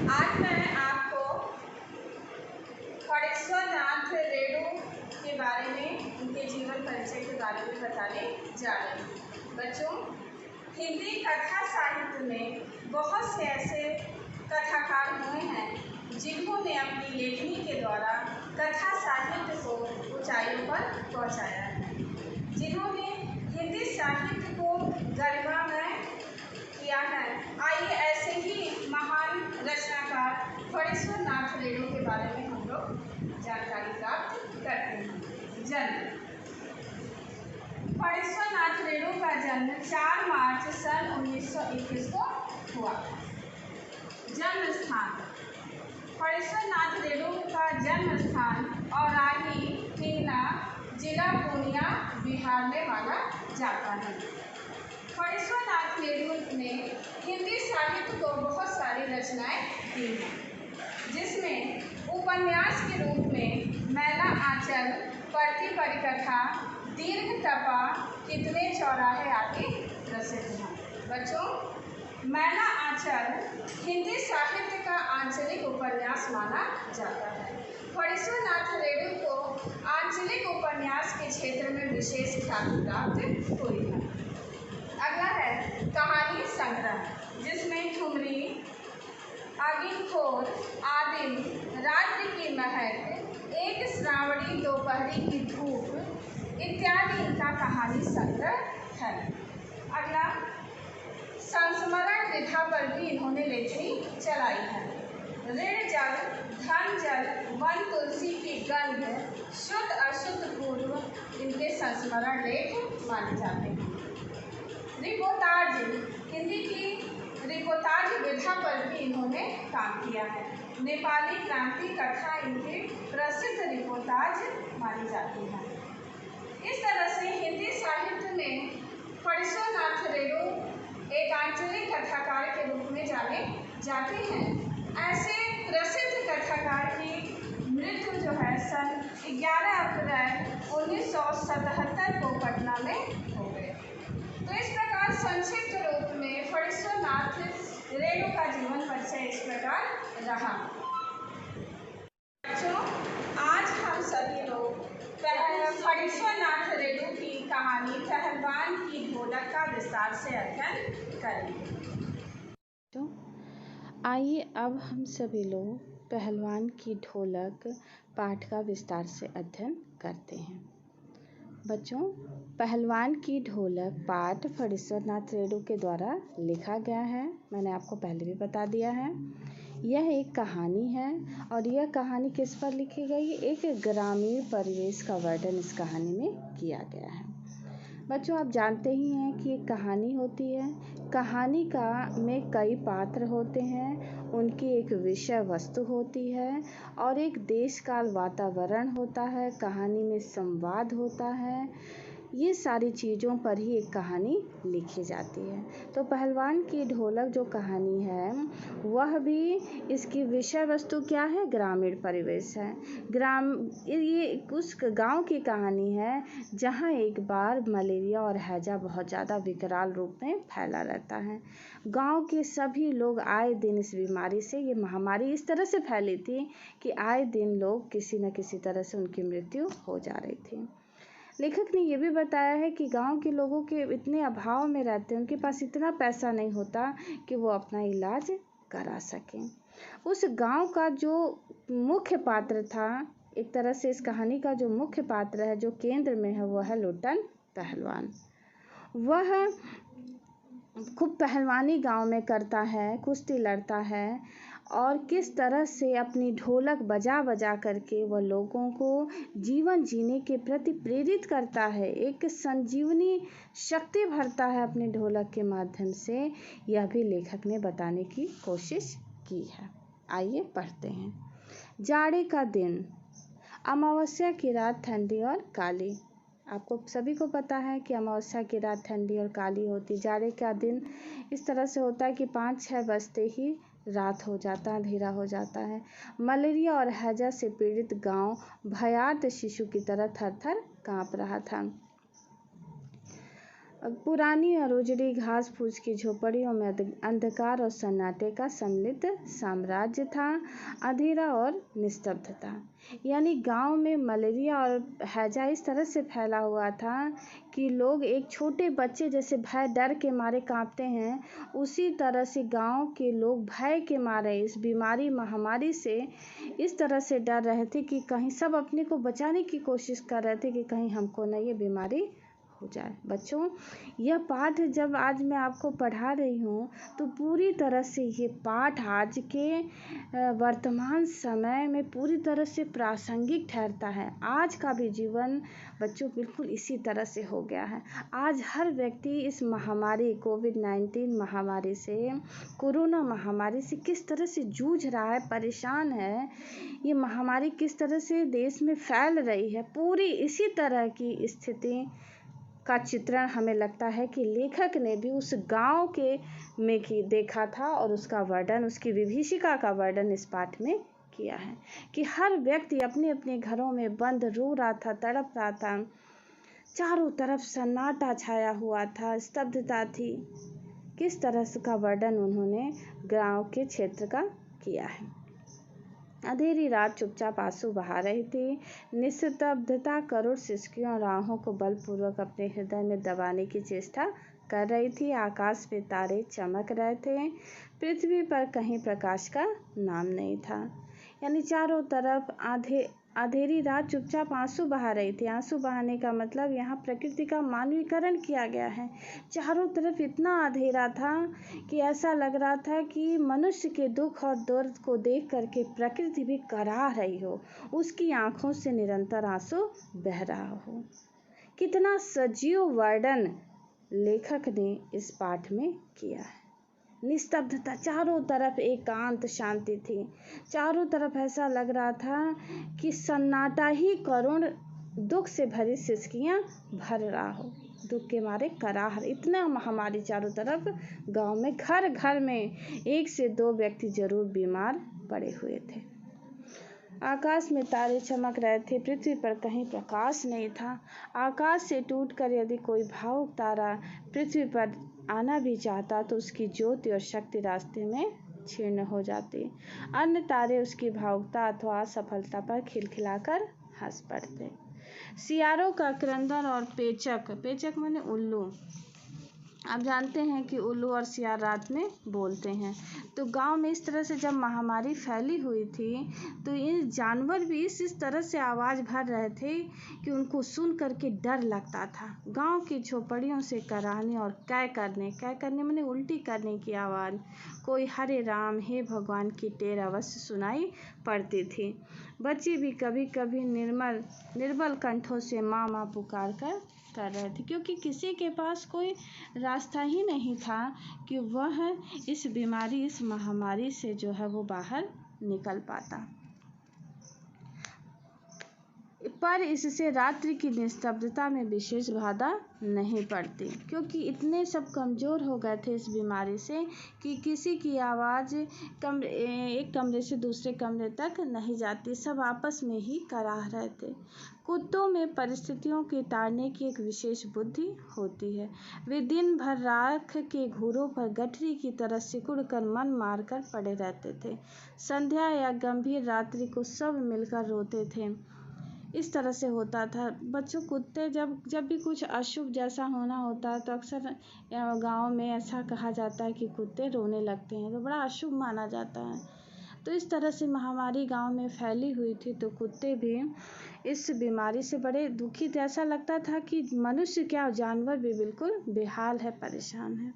आज मैं आपको खड़ेश्वर नाथ रेणु के बारे में, उनके जीवन परिचय के बारे में बताने जा रही हूँ। बच्चों, हिंदी कथा साहित्य में बहुत से ऐसे कथाकार हुए हैं जिन्होंने अपनी लेखनी के द्वारा कथा साहित्य को ऊंचाइयों पर पहुंचाया है, जिन्होंने हिंदी साहित्य को गरिमामय किया है। आइए ऐसे ही महान रचनाकार खड़ेश्वर नाथ रेणु के बारे में हम लोग जानकारी प्राप्त करते हैं। जन्म: खड़ेश्वर नाथ रेणु का जन्म 4 मार्च सन 1921 को हुआ। जन्म स्थान: खड़ेश्वर नाथ रेणु का जन्म स्थान औराही हिंगना, जिला पूर्णिया, बिहार में माना जाता है। खड़ेश्वर नाथ रेणु ने हिंदी साहित्य को बहुत सारी रचनाएं दी हैं, जिसमें उपन्यास के रूप में मैला आंचल, परती परिकथा, दीर्घ तपा, कितने चौराहे आदि प्रसिद्ध हैं। बच्चों, मैला आंचल हिंदी साहित्य का आंचलिक उपन्यास माना जाता है। खड़ेश्वर नाथ रेणु को आंचलिक उपन्यास के क्षेत्र में विशेष ख्याति प्राप्त हुई है। अगला है कहानी संग्रह, जिसमें ठुमरी, आगिनखोर, आदिम, रात्रि की महक, एक श्रावणी दोपहरी की धूप इत्यादि इनका कहानी संग्रह है। अगला संस्मरण विधा पर भी इन्होंने लेखनी चलाई है। ऋण जल, धन जल, वन तुलसी की गंध, शुद्ध अशुद्ध पूर्व इनके संस्मरण लेख माने जाते हैं। रिपोर्टाज, हिंदी की रिपोर्टाज विधा पर भी इन्होंने काम किया है। नेपाली क्रांति कथा इनकी प्रसिद्ध रिपोर्टाज मानी जाती है। इस तरह से हिंदी साहित्य में खड़ेश्वर नाथ रेणु एक आंचलिक कथाकार के रूप में जाने जाते हैं। ऐसे प्रसिद्ध कथाकार की मृत्यु जो है सन 11 अप्रैल 1977 को पटना में हो गए। तो इस प्रकार संक्षिप्त रूप में खड़ेश्वर नाथ रेणु का जीवन परिचय इस प्रकार रहा। बच्चों, आज हम सभी लोग खड़ेश्वर नाथ रेणु की कहानी पहलवान की ढोलक का विस्तार से अध्ययन करेंगे। तो आइए अब हम सभी लोग पहलवान की ढोलक पाठ का विस्तार से अध्ययन करते हैं। बच्चों, पहलवान की ढोलक पाठ खड़ेश्वर नाथ रेणु के द्वारा लिखा गया है। मैंने आपको पहले भी बता दिया है। यह एक कहानी है और यह कहानी किस पर लिखी गई? एक ग्रामीण परिवेश का वर्णन इस कहानी में किया गया है। बच्चों, आप जानते ही हैं कि एक कहानी होती है। कहानी में कई पात्र होते हैं, उनकी एक विषय वस्तु होती है और एक देश काल वातावरण होता है। कहानी में संवाद होता है। ये सारी चीज़ों पर ही एक कहानी लिखी जाती है। तो पहलवान की ढोलक जो कहानी है वह भी, इसकी विषय वस्तु क्या है? ग्रामीण परिवेश है। ये उस गांव की कहानी है जहां एक बार मलेरिया और हैजा बहुत ज़्यादा विकराल रूप में फैला रहता है। गांव के सभी लोग आए दिन इस बीमारी से, ये महामारी इस तरह से फैली थी कि आए दिन लोग किसी न किसी तरह से उनकी मृत्यु हो जा रही थी। लेखक ने यह भी बताया है कि गांव के लोगों के इतने अभाव में रहते हैं, उनके पास इतना पैसा नहीं होता कि वो अपना इलाज करा सकें। उस गांव का जो मुख्य पात्र था, एक तरह से इस कहानी का जो मुख्य पात्र है, जो केंद्र में है, वह है लुट्टन पहलवान। वह खूब पहलवानी गांव में करता है, कुश्ती लड़ता है और किस तरह से अपनी ढोलक बजा बजा करके वह लोगों को जीवन जीने के प्रति प्रेरित करता है, एक संजीवनी शक्ति भरता है अपनी ढोलक के माध्यम से। यह भी लेखक ने बताने की कोशिश की है। आइए पढ़ते हैं। जाड़े का दिन, अमावस्या की रात ठंडी और काली। आपको सभी को पता है कि अमावस्या की रात ठंडी और काली होती। जाड़े का दिन इस तरह से होता है कि 5-6 बजते ही रात हो जाता, अंधेरा हो जाता है। मलेरिया और हैजा से पीड़ित गांव भयार्त शिशु की तरह थर थर कांप रहा था। पुरानी और उजड़ी घास फूस की झोपड़ियों में अंधकार और सन्नाटे का सम्मिलित साम्राज्य था, अंधेरा और निस्तब्धता। यानी गांव में मलेरिया और हैजा इस तरह से फैला हुआ था कि लोग एक छोटे बच्चे जैसे भय डर के मारे कांपते हैं, उसी तरह से गांव के लोग भय के मारे इस बीमारी महामारी से इस तरह से डर रहे थे कि कहीं सब अपने को बचाने की कोशिश कर रहे थे कि कहीं हमको न ये बीमारी हो जाए। बच्चों, यह पाठ जब आज मैं आपको पढ़ा रही हूँ तो पूरी तरह से ये पाठ आज के वर्तमान समय में पूरी तरह से प्रासंगिक ठहरता है। आज का भी जीवन बच्चों बिल्कुल इसी तरह से हो गया है। आज हर व्यक्ति इस महामारी कोविड-19 महामारी से, कोरोना महामारी से किस तरह से जूझ रहा है, परेशान है। ये महामारी किस तरह से देश में फैल रही है, पूरी इसी तरह की स्थिति का चित्रण हमें लगता है कि लेखक ने भी उस गांव के में की देखा था और उसका वर्णन, उसकी विभीषिका का वर्णन इस पाठ में किया है कि हर व्यक्ति अपने अपने घरों में बंद रो रहा था, तड़प रहा था, चारों तरफ सन्नाटा छाया हुआ था, स्तब्धता थी। किस तरह से का वर्णन उन्होंने गांव के क्षेत्र का किया है। अंधेरी रात चुपचाप आंसू बहा रही थी। निस्तब्धता करोड़ सिसकियों राहों को बलपूर्वक अपने हृदय में दबाने की चेष्टा कर रही थी। आकाश में तारे चमक रहे थे। पृथ्वी पर कहीं प्रकाश का नाम नहीं था। यानी चारों तरफ अंधेरी रात चुपचाप आंसू बहा रही थी। आंसू बहाने का मतलब यहाँ प्रकृति का मानवीकरण किया गया है। चारों तरफ इतना अंधेरा था कि ऐसा लग रहा था कि मनुष्य के दुख और दर्द को देख करके प्रकृति भी कराह रही हो, उसकी आंखों से निरंतर आंसू बह रहा हो। कितना सजीव वर्णन लेखक ने इस पाठ में किया है। निस्तब्धता, चारों तरफ एकांत शांति थी। चारों तरफ ऐसा लग रहा था कि सन्नाटा ही करुण दुख से भरी सिसकियां भर रहा हो, दुख के मारे कराह। इतना महामारी चारों तरफ गांव में, घर घर में 1 से 2 व्यक्ति जरूर बीमार पड़े हुए थे। आकाश में तारे चमक रहे थे। पृथ्वी पर कहीं प्रकाश नहीं था। आकाश से टूटकर यदि कोई भावुक तारा पृथ्वी पर आना भी चाहता तो उसकी ज्योति और शक्ति रास्ते में क्षीण हो जाती। अन्य तारे उसकी भावुकता अथवा असफलता पर खिलखिलाकर हंस पड़ते। सियारों का क्रंदन और पेचक माने उल्लू, आप जानते हैं कि उल्लू और सियार रात में बोलते हैं। तो गांव में इस तरह से जब महामारी फैली हुई थी तो ये जानवर भी इस तरह से आवाज़ भर रहे थे कि उनको सुन करके डर लगता था। गांव की झोपड़ियों से कराहने और कै करने माने उल्टी करने की आवाज़, कोई हरे राम हे भगवान की टेर अवश्य सुनाई पड़ती थी। बच्चे भी कभी कभी निर्बल कंठों से माँ माँ पुकार कर रहे थे, क्योंकि किसी के पास कोई रास्ता ही नहीं था कि वह इस बीमारी, इस महामारी से जो है वो बाहर निकल पाता। पर इससे रात्रि की निस्तब्धता में विशेष बाधा नहीं पड़ती, क्योंकि इतने सब कमज़ोर हो गए थे इस बीमारी से कि किसी की आवाज़ एक कमरे से दूसरे कमरे तक नहीं जाती। सब आपस में ही कराह रहे थे। कुत्तों में परिस्थितियों के टालने की एक विशेष बुद्धि होती है। वे दिन भर राख के घूरों पर गठरी की तरह सिकुड़ कर मन मारकर पड़े रहते थे। संध्या या गंभीर रात्रि को सब मिलकर रोते थे। इस तरह से होता था। बच्चों, कुत्ते जब भी कुछ अशुभ जैसा होना होता है तो अक्सर गांव में ऐसा कहा जाता है कि कुत्ते रोने लगते हैं, तो बड़ा अशुभ माना जाता है। तो इस तरह से महामारी गांव में फैली हुई थी तो कुत्ते भी इस बीमारी से बड़े दुखी थे। ऐसा लगता था कि मनुष्य क्या, जानवर भी बिल्कुल बेहाल है, परेशान है।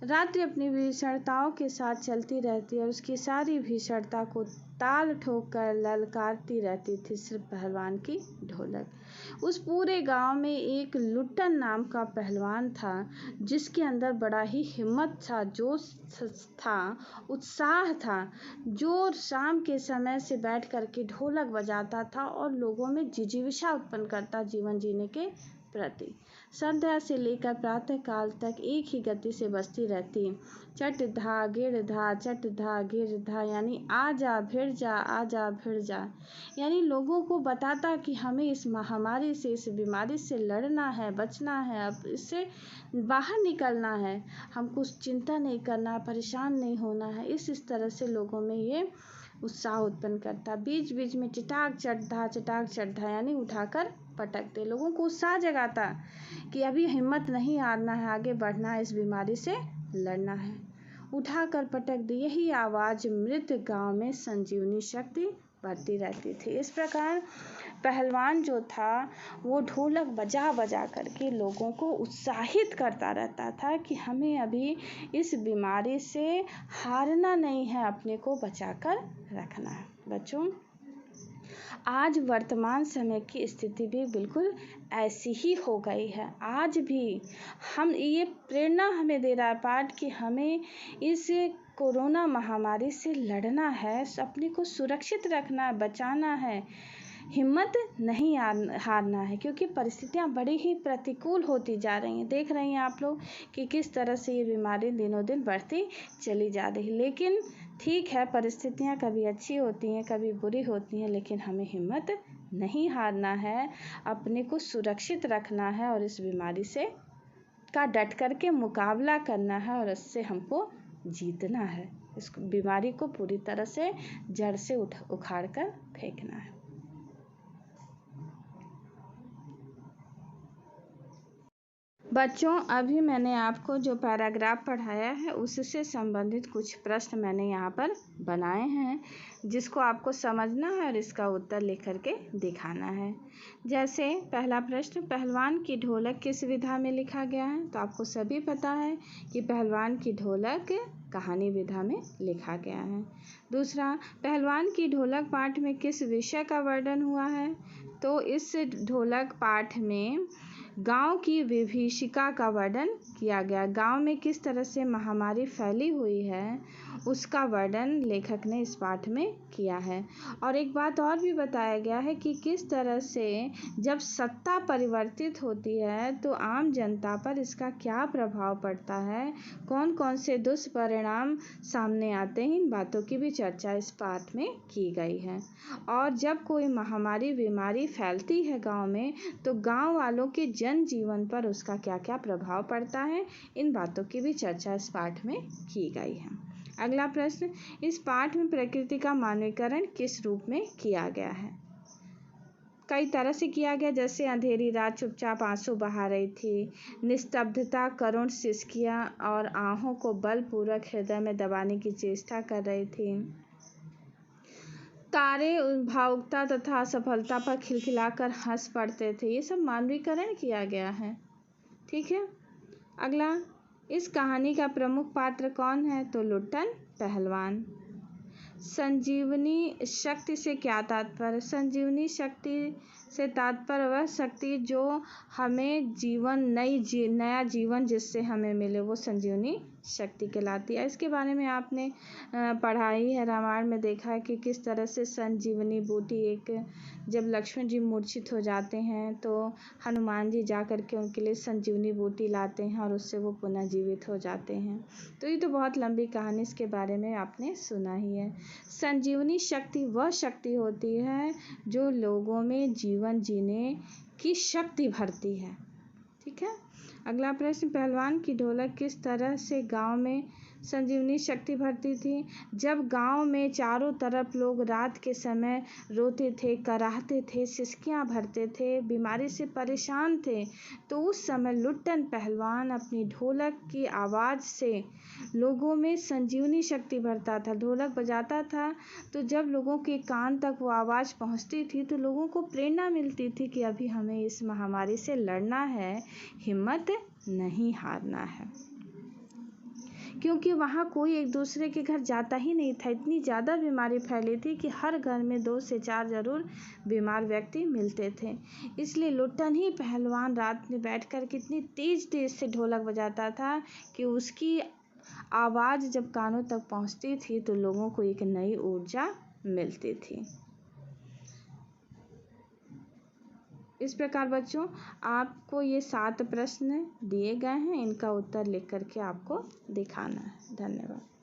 रात्रि अपनी भीषणताओं के साथ चलती रहती और उसकी सारी भीषणता को ताल ठोक कर ललकारती रहती थी सिर्फ पहलवान की ढोलक। उस पूरे गांव में एक लुट्टन नाम का पहलवान था, जिसके अंदर बड़ा ही हिम्मत था, जोश था, उत्साह था, जो शाम के समय से बैठ कर के ढोलक बजाता था और लोगों में जिजीविषा उत्पन्न करता जीवन जीने के प्रति। संध्या से लेकर प्रातः काल तक एक ही गति से बजती रहती। चट धा गिर धा, चट धा गिर धा, यानी आ जा भिड़ जा, आ जा भिड़ जा, यानी लोगों को बताता कि हमें इस महामारी से, इस बीमारी से लड़ना है, बचना है, अब इससे बाहर निकलना है, हमको चिंता नहीं करना, परेशान नहीं होना है। इस तरह से लोगों में ये उत्साह उत्पन्न करता। बीच बीच में चिटाक चट धा, यानी उठाकर पटक दे, लोगों को उत्साह जगाता कि अभी हिम्मत नहीं हारना है, आगे बढ़ना है, इस बीमारी से लड़ना है। उठाकर पटक दे, यही आवाज़ मृत गांव में संजीवनी शक्ति बढ़ती रहती थी। इस प्रकार पहलवान जो था वो ढोलक बजा बजा करके लोगों को उत्साहित करता रहता था कि हमें अभी इस बीमारी से हारना नहीं है, अपने को बचाकर रखना है। बच्चों, आज वर्तमान समय की स्थिति भी बिल्कुल ऐसी ही हो गई है। आज भी हम ये प्रेरणा हमें दे रहा है पाठ कि हमें इस कोरोना महामारी से लड़ना है, अपने को सुरक्षित रखना है, बचाना है, हिम्मत नहीं हारना है, क्योंकि परिस्थितियां बड़ी ही प्रतिकूल होती जा रही हैं। देख रही हैं आप लोग कि किस तरह से ये बीमारी दिनों दिन बढ़ती चली जा रही है। लेकिन ठीक है, परिस्थितियां कभी अच्छी होती हैं, कभी बुरी होती हैं, लेकिन हमें हिम्मत नहीं हारना है, अपने को सुरक्षित रखना है और इस बीमारी से का डट करके मुकाबला करना है और इससे हमको जीतना है। इस बीमारी को पूरी तरह से जड़ से उखाड़ कर फेंकना है। बच्चों, अभी मैंने आपको जो पैराग्राफ पढ़ाया है उससे संबंधित कुछ प्रश्न मैंने यहाँ पर बनाए हैं, जिसको आपको समझना है और इसका उत्तर लिख करके दिखाना है। जैसे पहला प्रश्न, पहलवान की ढोलक किस विधा में लिखा गया है? तो आपको सभी पता है कि पहलवान की ढोलक कहानी विधा में लिखा गया है। दूसरा, पहलवान की ढोलक पाठ में किस विषय का वर्णन हुआ है? तो इस ढोलक पाठ में गांव की विभीषिका का वर्णन किया गया। गांव में किस तरह से महामारी फैली हुई है उसका वर्णन लेखक ने इस पाठ में किया है। और एक बात और भी बताया गया है कि किस तरह से जब सत्ता परिवर्तित होती है तो आम जनता पर इसका क्या प्रभाव पड़ता है, कौन कौन से दुष्परिणाम सामने आते हैं, इन बातों की भी चर्चा इस पाठ में की गई है। और जब कोई महामारी बीमारी फैलती है गांव में तो गांव वालों के जनजीवन पर उसका क्या क्या प्रभाव पड़ता है, इन बातों की भी चर्चा इस पाठ में की गई है। अगला प्रश्न, इस पाठ में प्रकृति का मानवीकरण किस रूप में किया गया है? कई तरह से किया गया, जैसे अंधेरी रात चुपचाप आंसू बहा रही थी, निस्तब्धता करुण सिसकियां और आहों को बलपूर्वक हृदय में दबाने की चेष्टा कर रही थी, तारे भावुकता तथा असफलता पर खिलखिलाकर हंस पड़ते थे। ये सब मानवीकरण किया गया है। ठीक है। अगला, इस कहानी का प्रमुख पात्र कौन है? तो लुट्टन पहलवान। संजीवनी शक्ति से क्या तात्पर्य? संजीवनी शक्ति से तात्पर्य वह शक्ति जो हमें नया जीवन जिससे हमें मिले, वो संजीवनी शक्ति कहलाती है। इसके बारे में आपने पढ़ा ही है, रामायण में देखा है कि किस तरह से संजीवनी बूटी जब लक्ष्मण जी मूर्छित हो जाते हैं तो हनुमान जी जा कर के उनके लिए संजीवनी बूटी लाते हैं और उससे वो पुनः जीवित हो जाते हैं। तो ये तो बहुत लंबी कहानी, इसके बारे में आपने सुना ही है। संजीवनी शक्ति वह शक्ति होती है जो लोगों में जीवन जीने की शक्ति भरती है। ठीक है। अगला प्रश्न, पहलवान की ढोलक किस तरह से गांव में संजीवनी शक्ति भरती थी? जब गांव में चारों तरफ लोग रात के समय रोते थे, कराहते थे, सिसकियां भरते थे, बीमारी से परेशान थे, तो उस समय लुट्टन पहलवान अपनी ढोलक की आवाज़ से लोगों में संजीवनी शक्ति भरता था। ढोलक बजाता था तो जब लोगों के कान तक वो आवाज़ पहुंचती थी तो लोगों को प्रेरणा मिलती थी कि अभी हमें इस महामारी से लड़ना है, हिम्मत नहीं हारना है। क्योंकि वहाँ कोई एक दूसरे के घर जाता ही नहीं था, इतनी ज़्यादा बीमारी फैली थी कि हर घर में 2 से 4 जरूर बीमार व्यक्ति मिलते थे। इसलिए लुट्टन ही पहलवान रात में बैठकर कितनी तेज से ढोलक बजाता था कि उसकी आवाज़ जब कानों तक पहुँचती थी तो लोगों को एक नई ऊर्जा मिलती थी। इस प्रकार बच्चों आपको ये 7 प्रश्न दिए गए हैं, इनका उत्तर लिख करके आपको दिखाना है। धन्यवाद।